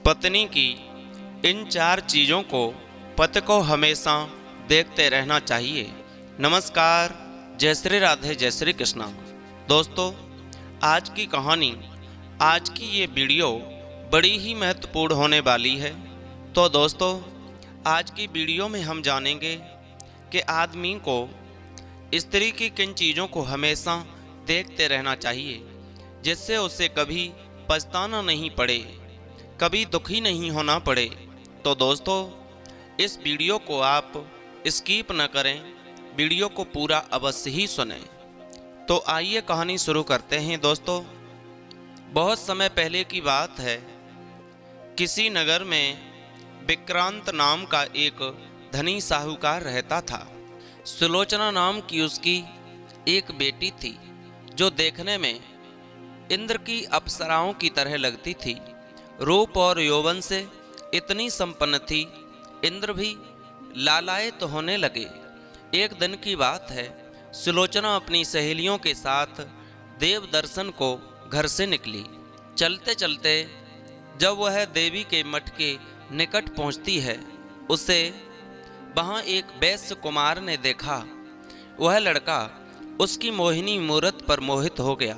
पत्नी की इन 4 चीज़ों को पति को हमेशा देखते रहना चाहिए। नमस्कार, जय श्री राधे, जय श्री कृष्णा। दोस्तों, आज की कहानी, आज की ये वीडियो बड़ी ही महत्वपूर्ण होने वाली है। तो दोस्तों, आज की वीडियो में हम जानेंगे कि आदमी को स्त्री की किन चीज़ों को हमेशा देखते रहना चाहिए, जिससे उसे कभी पछताना नहीं पड़े, कभी दुखी नहीं होना पड़े। तो दोस्तों, इस वीडियो को आप स्किप न करें, वीडियो को पूरा अवश्य ही सुनें। तो आइए कहानी शुरू करते हैं। दोस्तों, बहुत समय पहले की बात है। किसी नगर में विक्रांत नाम का एक धनी साहूकार रहता था। सुलोचना नाम की उसकी एक बेटी थी, जो देखने में इंद्र की अप्सराओं की तरह लगती थी। रूप और यौवन से इतनी संपन्न थी, इंद्र भी लालायित होने लगे। एक दिन की बात है, सुलोचना अपनी सहेलियों के साथ देव दर्शन को घर से निकली। चलते चलते जब वह देवी के मठ के निकट पहुंचती है, उसे वहां एक वैश्य कुमार ने देखा। वह लड़का उसकी मोहिनी मूरत पर मोहित हो गया।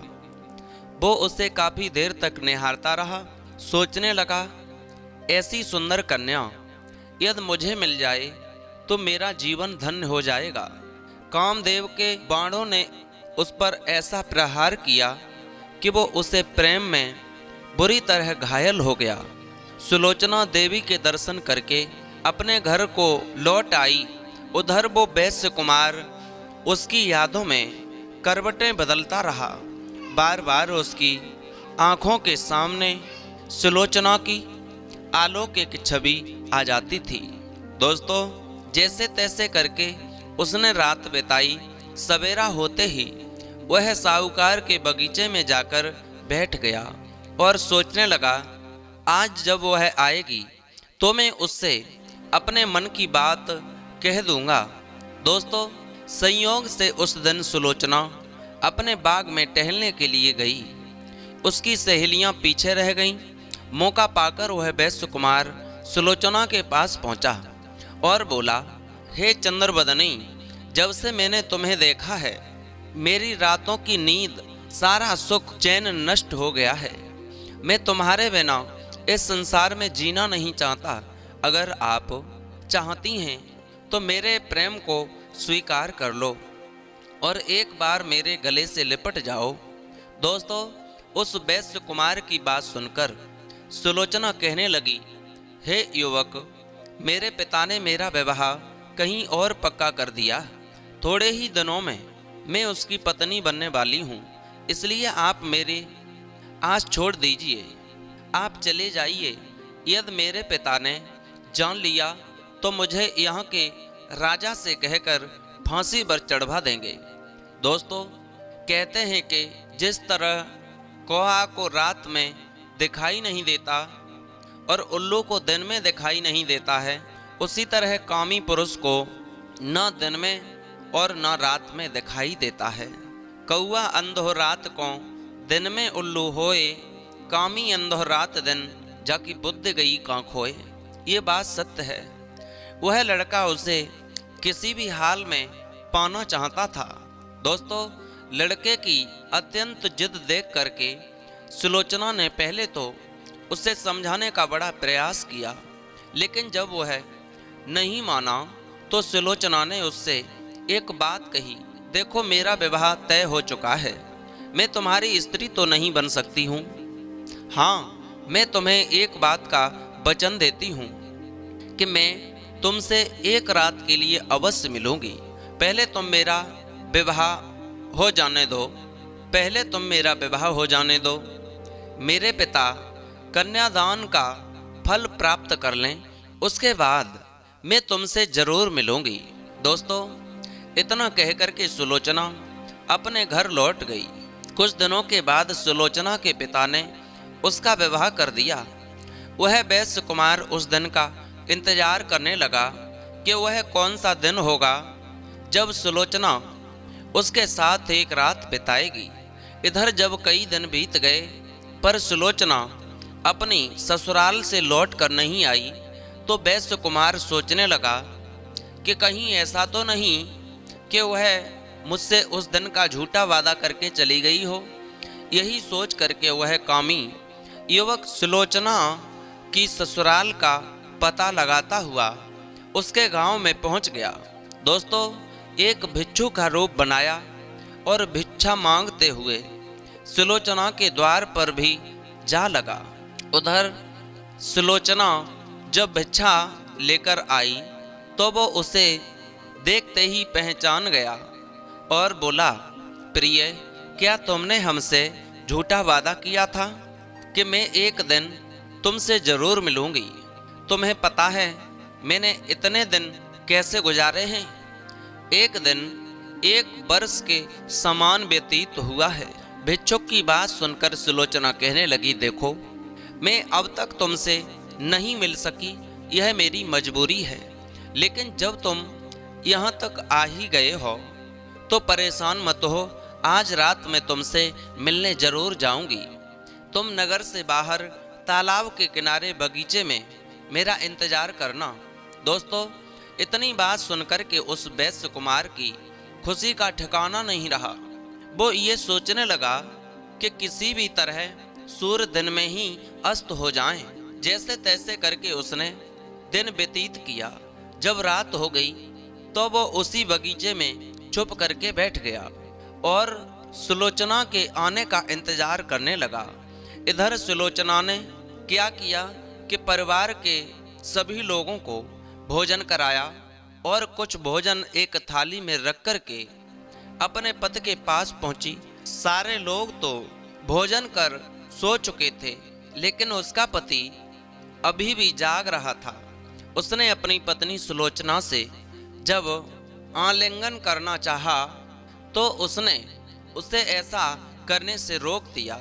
वो उसे काफी देर तक निहारता रहा। सोचने लगा, ऐसी सुंदर कन्या यदि मुझे मिल जाए तो मेरा जीवन धन्य हो जाएगा। कामदेव के बाणों ने उस पर ऐसा प्रहार किया कि वो उसे प्रेम में बुरी तरह घायल हो गया। सुलोचना देवी के दर्शन करके अपने घर को लौट आई। उधर वो वैश्य कुमार उसकी यादों में करवटें बदलता रहा। बार बार उसकी आंखों के सामने सुलोचना की अलौकिक छवि आ जाती थी। दोस्तों, जैसे तैसे करके उसने रात बिताई। सवेरा होते ही वह साहूकार के बगीचे में जाकर बैठ गया और सोचने लगा, आज जब वह आएगी तो मैं उससे अपने मन की बात कह दूंगा। दोस्तों, संयोग से उस दिन सुलोचना अपने बाग में टहलने के लिए गई। उसकी सहेलियां पीछे रह गईं। मौका पाकर वह वैश्य कुमार सुलोचना के पास पहुंचा और बोला, हे चंद्रबदनी, जब से मैंने तुम्हें देखा है, मेरी रातों की नींद, सारा सुख चैन नष्ट हो गया है। मैं तुम्हारे बिना इस संसार में जीना नहीं चाहता। अगर आप चाहती हैं तो मेरे प्रेम को स्वीकार कर लो और एक बार मेरे गले से लिपट जाओ। दोस्तों, उस वैश्य कुमार की बात सुनकर सुलोचना कहने लगी, हे युवक, मेरे पिता ने मेरा विवाह कहीं और पक्का कर दिया। थोड़े ही दिनों में मैं उसकी पत्नी बनने वाली हूँ, इसलिए आप मेरे आस छोड़ दीजिए। आप चले जाइए। यदि मेरे पिता ने जान लिया तो मुझे यहाँ के राजा से कहकर फांसी पर चढ़वा देंगे। दोस्तों, कहते हैं कि जिस तरह कौआ को रात में दिखाई नहीं देता और उल्लू को दिन में दिखाई नहीं देता है, उसी तरह कामी पुरुष को न दिन में और न रात में दिखाई देता है। कौआ अंधो रात को दिन में उल्लू होए, कामी अंधो रात दिन जाकी बुद्धि गई कां खोए। ये बात सत्य है। वह लड़का उसे किसी भी हाल में पाना चाहता था। दोस्तों, लड़के की अत्यंत जिद देख करके सुलोचना ने पहले तो उसे समझाने का बड़ा प्रयास किया, लेकिन जब वह नहीं माना तो सुलोचना ने उससे एक बात कही, देखो, मेरा विवाह तय हो चुका है। मैं तुम्हारी स्त्री तो नहीं बन सकती हूँ। हाँ, मैं तुम्हें एक बात का वचन देती हूँ कि मैं तुमसे एक रात के लिए अवश्य मिलूंगी। पहले तुम मेरा विवाह हो जाने दो। पहले तुम मेरा विवाह हो जाने दो। मेरे पिता कन्यादान का फल प्राप्त कर लें, उसके बाद मैं तुमसे जरूर मिलूंगी। दोस्तों, इतना कह करके सुलोचना अपने घर लौट गई। कुछ दिनों के बाद सुलोचना के पिता ने उसका विवाह कर दिया। वह वैश्य कुमार उस दिन का इंतजार करने लगा कि वह कौन सा दिन होगा जब सुलोचना उसके साथ एक रात बिताएगी। इधर जब कई दिन बीत गए पर सुलोचना अपनी ससुराल से लौट कर नहीं आई तो वैश्य कुमार सोचने लगा कि कहीं ऐसा तो नहीं कि वह मुझसे उस दिन का झूठा वादा करके चली गई हो। यही सोच करके वह कामी युवक सुलोचना की ससुराल का पता लगाता हुआ उसके गांव में पहुंच गया। दोस्तों, एक भिक्षु का रूप बनाया और भिक्षा मांगते हुए सुलोचना के द्वार पर भी जा लगा। उधर सुलोचना जब भिक्षा लेकर आई तो वो उसे देखते ही पहचान गया और बोला, प्रिय, क्या तुमने हमसे झूठा वादा किया था कि मैं एक दिन तुमसे जरूर मिलूंगी? तुम्हें पता है मैंने इतने दिन कैसे गुजारे हैं? एक दिन एक वर्ष के समान व्यतीत हुआ है। भिक्षुक की बात सुनकर सुलोचना कहने लगी, देखो, मैं अब तक तुमसे नहीं मिल सकी, यह मेरी मजबूरी है, लेकिन जब तुम यहाँ तक आ ही गए हो तो परेशान मत हो, आज रात मैं तुमसे मिलने जरूर जाऊंगी। तुम नगर से बाहर तालाब के किनारे बगीचे में मेरा इंतजार करना। दोस्तों, इतनी बात सुनकर के उस वैश्य कुमार की खुशी का ठिकाना नहीं रहा। वो ये सोचने लगा कि किसी भी तरह सूर्य दिन में ही अस्त हो जाए। जैसे तैसे करके उसने दिन व्यतीत किया। जब रात हो गई तो वो उसी बगीचे में चुप करके बैठ गया और सुलोचना के आने का इंतजार करने लगा। इधर सुलोचना ने क्या किया कि परिवार के सभी लोगों को भोजन कराया और कुछ भोजन एक थाली में रख कर के अपने पति के पास पहुंची। सारे लोग तो भोजन कर सो चुके थे, लेकिन उसका पति अभी भी जाग रहा था। उसने अपनी पत्नी सुलोचना से जब आलिंगन करना चाहा तो उसने उसे ऐसा करने से रोक दिया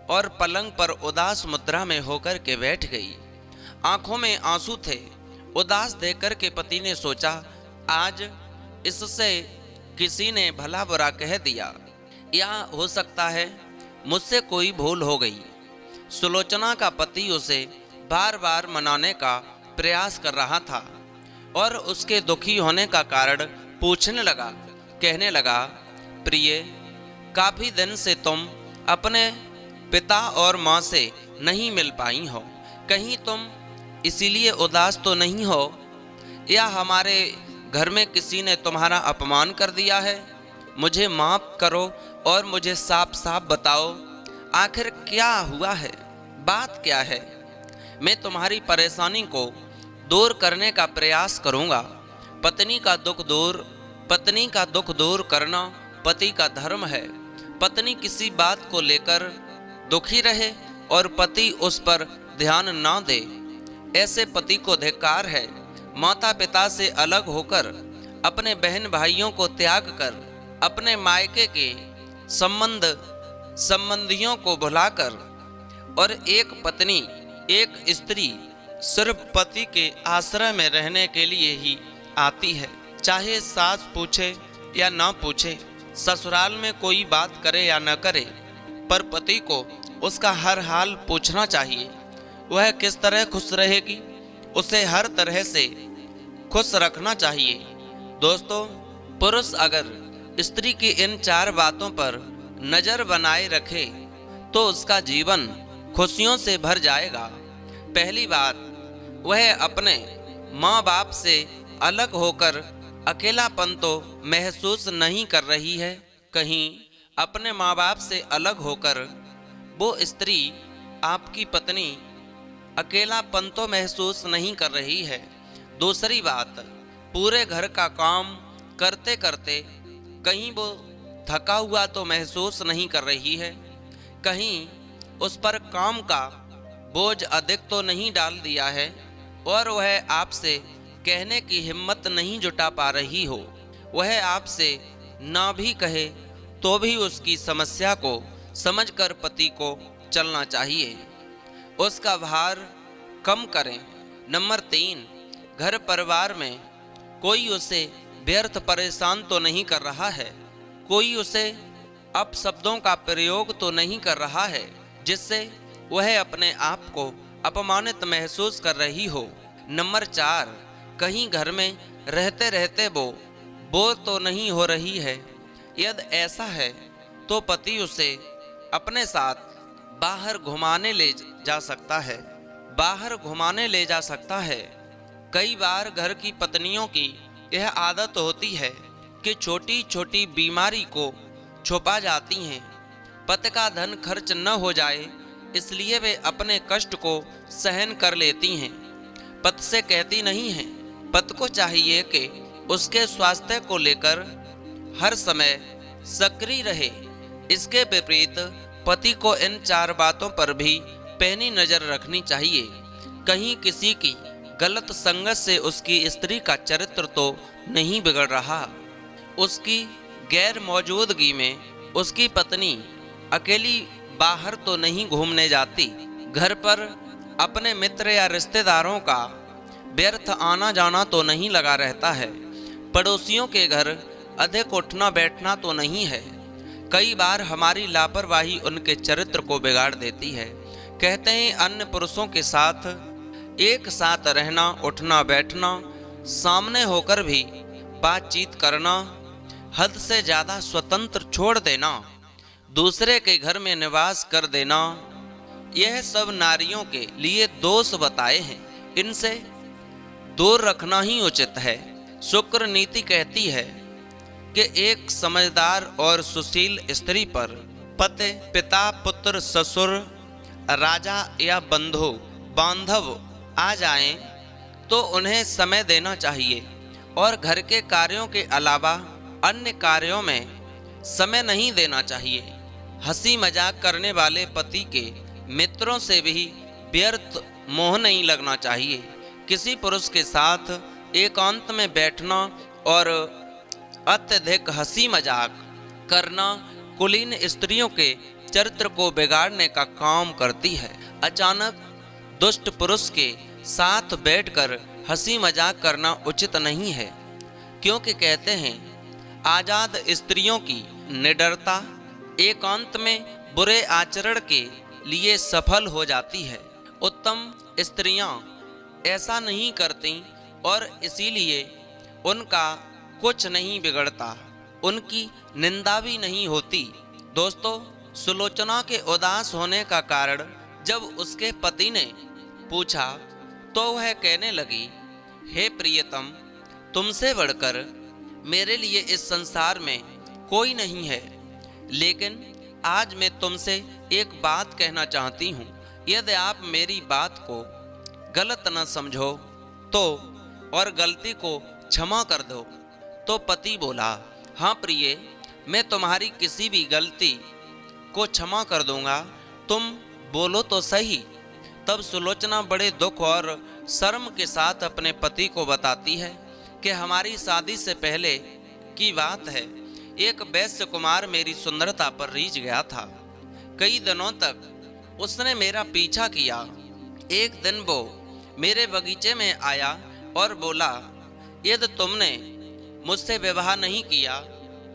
और पलंग पर उदास मुद्रा में होकर के बैठ गई। आंखों में आंसू थे। उदास देखकर के पति ने सोचा, आज इससे किसी ने भला बुरा कह दिया, या हो सकता है मुझसे कोई भूल हो गई। सुलोचना का पति उसे बार बार मनाने का प्रयास कर रहा था और उसके दुखी होने का कारण पूछने लगा। कहने लगा, प्रिय, काफी दिन से तुम अपने पिता और माँ से नहीं मिल पाई हो, कहीं तुम इसीलिए उदास तो नहीं हो, या हमारे घर में किसी ने तुम्हारा अपमान कर दिया है? मुझे माफ करो और मुझे साफ साफ बताओ, आखिर क्या हुआ है, बात क्या है? मैं तुम्हारी परेशानी को दूर करने का प्रयास करूंगा। पत्नी का दुख दूर करना पति का धर्म है। पत्नी किसी बात को लेकर दुखी रहे और पति उस पर ध्यान ना दे, ऐसे पति को धिक्कार है। माता पिता से अलग होकर, अपने बहन भाइयों को त्याग कर, अपने मायके के संबंधियों को भुलाकर, और एक पत्नी, एक स्त्री सिर्फ पति के आश्रय में रहने के लिए ही आती है। चाहे सास पूछे या ना पूछे, ससुराल में कोई बात करे या न करे, पर पति को उसका हर हाल पूछना चाहिए। वह किस तरह खुश रहेगी, उसे हर तरह से खुश रखना चाहिए। दोस्तों, पुरुष अगर स्त्री की इन 4 बातों पर नजर बनाए रखे तो उसका जीवन खुशियों से भर जाएगा। पहली बात, वह अपने माँ बाप से अलग होकर अकेलापन तो महसूस नहीं कर रही है। कहीं अपने माँ बाप से अलग होकर वो स्त्री, आपकी पत्नी, अकेलापन तो महसूस नहीं कर रही है। दूसरी बात, पूरे घर का काम करते करते कहीं वो थका हुआ तो महसूस नहीं कर रही है, कहीं उस पर काम का बोझ अधिक तो नहीं डाल दिया है और वह आपसे कहने की हिम्मत नहीं जुटा पा रही हो। वह आपसे ना भी कहे तो भी उसकी समस्या को समझकर पति को चलना चाहिए, उसका भार कम करें। नंबर 3, घर परिवार में कोई उसे व्यर्थ परेशान तो नहीं कर रहा है, कोई उसे अपशब्दों का प्रयोग तो नहीं कर रहा है जिससे वह अपने आप को अपमानित महसूस कर रही हो। नंबर 4, कहीं घर में रहते रहते वो बोर तो नहीं हो रही है। यदि ऐसा है तो पति उसे अपने साथ बाहर घुमाने ले जा सकता है। कई बार घर की पत्नियों की यह आदत होती है कि छोटी छोटी बीमारी को छुपा जाती हैं। पति का धन खर्च न हो जाए इसलिए वे अपने कष्ट को सहन कर लेती हैं, पति से कहती नहीं हैं। पति को चाहिए कि उसके स्वास्थ्य को लेकर हर समय सक्रिय रहे। इसके विपरीत पति को इन 4 बातों पर भी पैनी नजर रखनी चाहिए। कहीं किसी की गलत संगत से उसकी स्त्री का चरित्र तो नहीं बिगड़ रहा। उसकी गैर मौजूदगी में उसकी पत्नी अकेली बाहर तो नहीं घूमने जाती। घर पर अपने मित्र या रिश्तेदारों का व्यर्थ आना जाना तो नहीं लगा रहता है। पड़ोसियों के घर अधिक उठना बैठना तो नहीं है। कई बार हमारी लापरवाही उनके चरित्र को बिगाड़ देती है। कहते हैं अन्य पुरुषों के साथ एक साथ रहना, उठना बैठना, सामने होकर भी बातचीत करना, हद से ज़्यादा स्वतंत्र छोड़ देना, दूसरे के घर में निवास कर देना, यह सब नारियों के लिए दोष बताए हैं। इनसे दूर रखना ही उचित है। शुक्र नीति कहती है कि एक समझदार और सुशील स्त्री पर पति, पिता, पुत्र, ससुर, राजा या बांधव आ जाएं तो उन्हें समय देना चाहिए और घर के कार्यों के अलावा अन्य कार्यों में समय नहीं देना चाहिए। हंसी मजाक करने वाले पति के मित्रों से भी व्यर्थ मोह नहीं लगना चाहिए। किसी पुरुष के साथ एकांत में बैठना और अत्यधिक हंसी मजाक करना कुलीन स्त्रियों के चरित्र को बिगाड़ने का काम करती है। अचानक दुष्ट पुरुष के साथ बैठकर हंसी मजाक करना उचित नहीं है, क्योंकि कहते हैं आजाद स्त्रियों की निडरता एकांत में बुरे आचरण के लिए सफल हो जाती है। उत्तम स्त्रियां ऐसा नहीं करती और इसीलिए उनका कुछ नहीं बिगड़ता, उनकी निंदा भी नहीं होती। दोस्तों, सुलोचना के उदास होने का कारण जब उसके पति ने पूछा तो वह कहने लगी, हे प्रियतम, तुमसे बढ़कर मेरे लिए इस संसार में कोई नहीं है। लेकिन आज मैं तुमसे एक बात कहना चाहती हूँ। यदि आप मेरी बात को गलत न समझो तो और गलती को क्षमा कर दो। तो पति बोला, हाँ प्रिय, मैं तुम्हारी किसी भी गलती को क्षमा कर दूंगा, तुम बोलो तो सही। तब सुलोचना बड़े दुख और शर्म के साथ अपने पति को बताती है कि हमारी शादी से पहले की बात है, एक वैश्य कुमार मेरी सुंदरता पर रीझ गया था। कई दिनों तक उसने मेरा पीछा किया। एक दिन वो मेरे बगीचे में आया और बोला, यदि तुमने मुझसे विवाह नहीं किया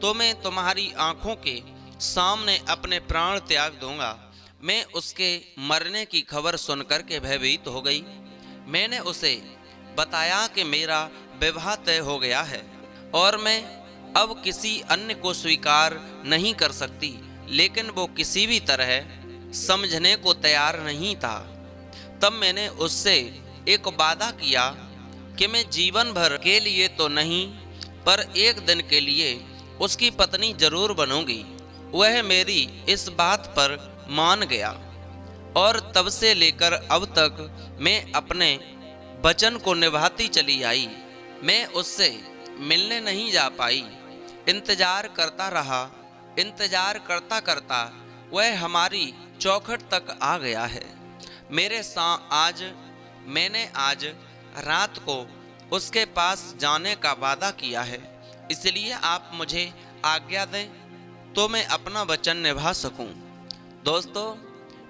तो मैं तुम्हारी आंखों के सामने अपने प्राण त्याग दूंगा। मैं उसके मरने की खबर सुनकर के भयभीत हो गई। मैंने उसे बताया कि मेरा विवाह तय हो गया है और मैं अब किसी अन्य को स्वीकार नहीं कर सकती, लेकिन वो किसी भी तरह समझने को तैयार नहीं था। तब मैंने उससे एक वादा किया कि मैं जीवन भर के लिए तो नहीं पर एक दिन के लिए उसकी पत्नी जरूर बनूंगी। वह मेरी इस बात पर मान गया और तब से लेकर अब तक मैं अपने वचन को निभाती चली आई। मैं उससे मिलने नहीं जा पाई, इंतजार करता रहा। इंतजार करता करता वह हमारी चौखट तक आ गया है। मैंने आज रात को उसके पास जाने का वादा किया है, इसलिए आप मुझे आज्ञा दें तो मैं अपना वचन निभा सकूं। दोस्तों,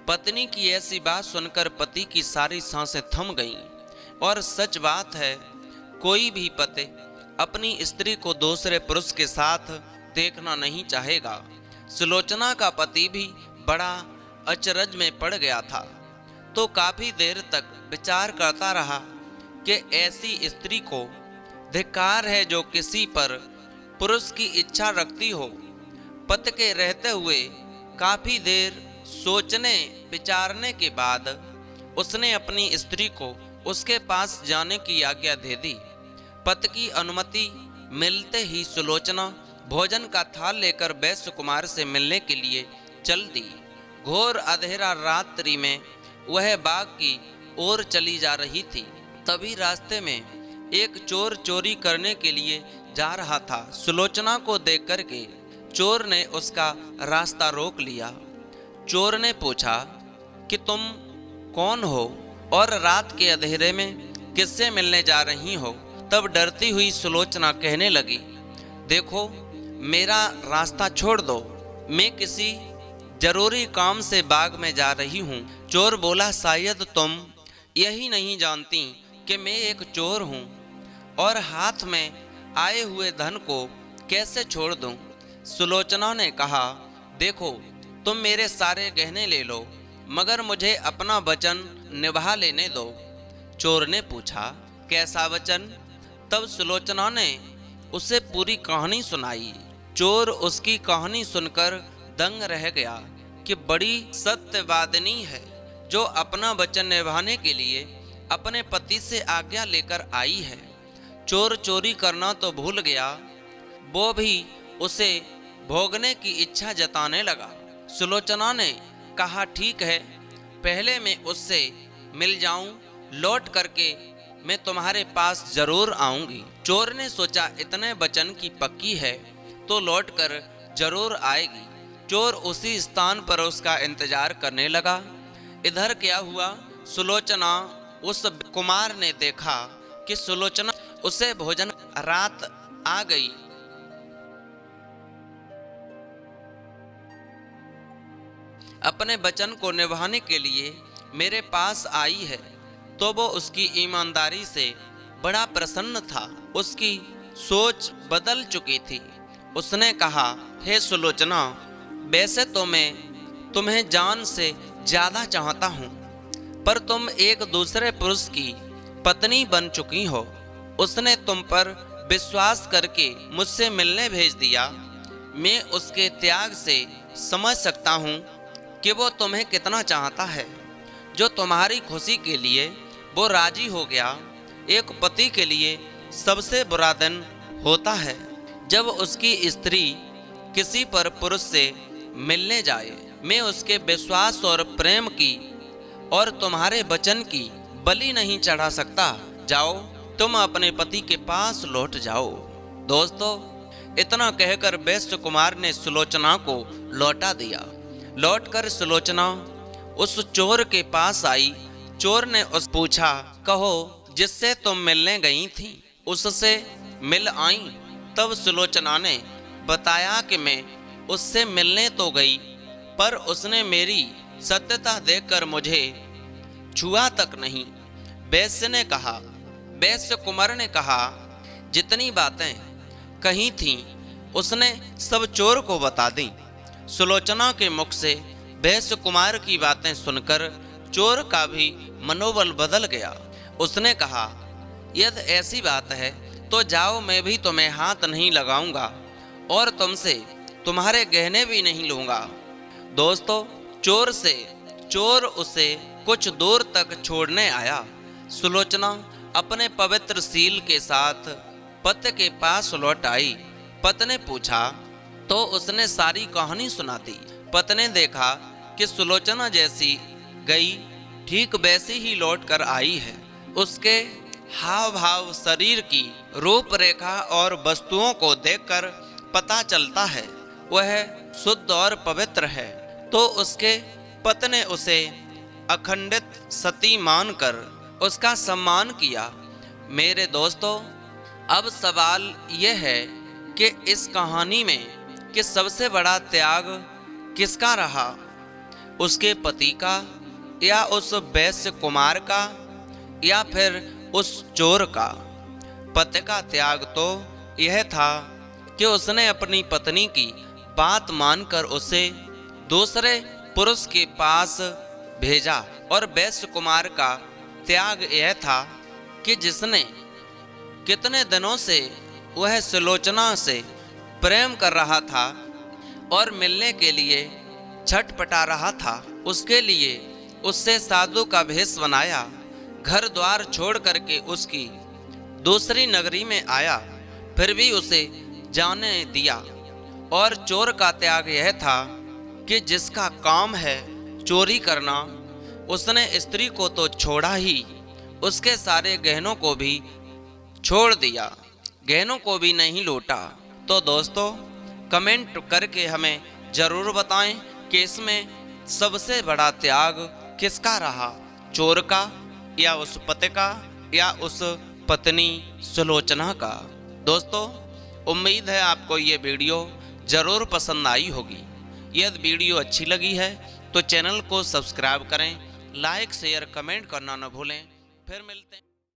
पत्नी की ऐसी बात सुनकर पति की सारी सांसें थम गईं। और सच बात है, कोई भी पति अपनी स्त्री को दूसरे पुरुष के साथ देखना नहीं चाहेगा। सुलोचना का पति भी बड़ा अचरज में पड़ गया था। तो काफी देर तक विचार करता रहा कि ऐसी स्त्री को धिक्कार है जो किसी पर पुरुष की इच्छा रखती हो। पति के रहते हुए काफी देर सोचने विचारने के बाद उसने अपनी स्त्री को उसके पास जाने की आज्ञा दे दी। पति की अनुमति मिलते ही सुलोचना भोजन का थाल लेकर वैश्य कुमार से मिलने के लिए चल दी। घोर अंधेरा रात्रि में वह बाग की ओर चली जा रही थी। तभी रास्ते में एक चोर चोरी करने के लिए जा रहा था। सुलोचना को देख करके चोर ने उसका रास्ता रोक लिया। चोर ने पूछा कि तुम कौन हो और रात के अंधेरे में किससे मिलने जा रही हो? तब डरती हुई सुलोचना कहने लगी, देखो मेरा रास्ता छोड़ दो, मैं किसी जरूरी काम से बाग में जा रही हूँ। चोर बोला, शायद तुम यही नहीं जानती कि मैं एक चोर हूँ और हाथ में आए हुए धन को कैसे छोड़ दूँ। सुलोचना ने कहा, देखो तुम मेरे सारे गहने ले लो, मगर मुझे अपना वचन निभा लेने दो। चोर ने पूछा, कैसा वचन? तब सुलोचना ने उसे पूरी कहानी सुनाई। चोर उसकी कहानी सुनकर दंग रह गया कि बड़ी सत्यवादिनी है, जो अपना वचन निभाने के लिए अपने पति से आज्ञा लेकर आई है। चोर चोरी करना तो भूल गया, वो भी उसे भोगने की इच्छा जताने लगा। सुलोचना ने कहा, ठीक है, पहले मैं उससे मिल जाऊं, लौट करके मैं तुम्हारे पास जरूर आऊंगी। चोर ने सोचा, इतने वचन की पक्की है तो लौटकर जरूर आएगी। चोर उसी स्थान पर उसका इंतजार करने लगा। इधर क्या हुआ, सुलोचना उस कुमार ने देखा कि सुलोचना उसे भोजन रात आ गई। अपने वचन को निभाने के लिए मेरे पास आई है, तो वो उसकी ईमानदारी से बड़ा प्रसन्न था। उसकी सोच बदल चुकी थी। उसने कहा, हे सुलोचना, वैसे तो मैं तुम्हें जान से ज्यादा चाहता हूँ, पर तुम एक दूसरे पुरुष की पत्नी बन चुकी हो। उसने तुम पर विश्वास करके मुझसे मिलने भेज दिया। मैं उसके त्याग से समझ सकता हूँ कि वो तुम्हें कितना चाहता है। जो तुम्हारी खुशी के लिए वो राजी हो गया। एक पति के लिए सबसे बुरा दिन होता है जब उसकी स्त्री किसी पर पुरुष से मिलने जाए। मैं उसके विश्वास और प्रेम की और तुम्हारे वचन की बलि नहीं चढ़ा सकता। जाओ, तुम अपने पति के पास लौट जाओ। दोस्तों, इतना कहकर वैश्य कुमार ने सुलोचना को लौटा दिया। लौटकर सुलोचना उस चोर के पास आई। चोर ने उस पूछा, कहो जिससे तुम मिलने गई थी उससे मिल आई? तब सुलोचना ने बताया कि मैं उससे मिलने तो गई, पर उसने मेरी सत्यता देखकर मुझे छुआ तक नहीं। वैश्य कुमार ने कहा, जितनी बातें कही थीं उसने सब चोर को बता दी। सुलोचना के मुख से वैश्य कुमार की बातें सुनकर चोर का भी मनोबल बदल गया। उसने कहा, यदि ऐसी बात है तो जाओ, मैं भी तुम्हें हाथ नहीं लगाऊंगा और तुमसे तुम्हारे गहने भी नहीं लूंगा। दोस्तों, चोर उसे कुछ दूर तक छोड़ने आया। सुलोचना अपने पवित्र सील के साथ पति के पास लौट आई। पति ने पूछा तो उसने सारी कहानी सुना दी। पति ने देखा कि सुलोचना जैसी गई ठीक वैसी ही लौट कर आई है। उसके हाव भाव, शरीर की रूपरेखा और वस्तुओं को देखकर पता चलता है वह शुद्ध और पवित्र है। तो उसके पति ने उसे अखंडित सती मानकर उसका सम्मान किया। मेरे दोस्तों, अब सवाल यह है कि इस कहानी में कि सबसे बड़ा त्याग किसका रहा, उसके पति का या उस वैश्य कुमार का या फिर उस चोर का? पति का त्याग तो यह था कि उसने अपनी पत्नी की बात मानकर उसे दूसरे पुरुष के पास भेजा। और वैश्य कुमार का त्याग यह था कि जिसने कितने दिनों से वह सुलोचना से प्रेम कर रहा था और मिलने के लिए छटपटा रहा था, उसके लिए उससे साधु का भेष बनाया, घर द्वार छोड़ करके उसकी दूसरी नगरी में आया, फिर भी उसे जाने दिया। और चोर का त्याग यह था कि जिसका काम है चोरी करना, उसने स्त्री को तो छोड़ा ही, उसके सारे गहनों को भी छोड़ दिया, गहनों को भी नहीं लौटा। तो दोस्तों कमेंट करके हमें ज़रूर बताएं कि इसमें सबसे बड़ा त्याग किसका रहा, चोर का या उस पति का या उस पत्नी सुलोचना का। दोस्तों उम्मीद है आपको ये वीडियो ज़रूर पसंद आई होगी। यदि वीडियो अच्छी लगी है तो चैनल को सब्सक्राइब करें, लाइक शेयर कमेंट करना न भूलें। फिर मिलते हैं।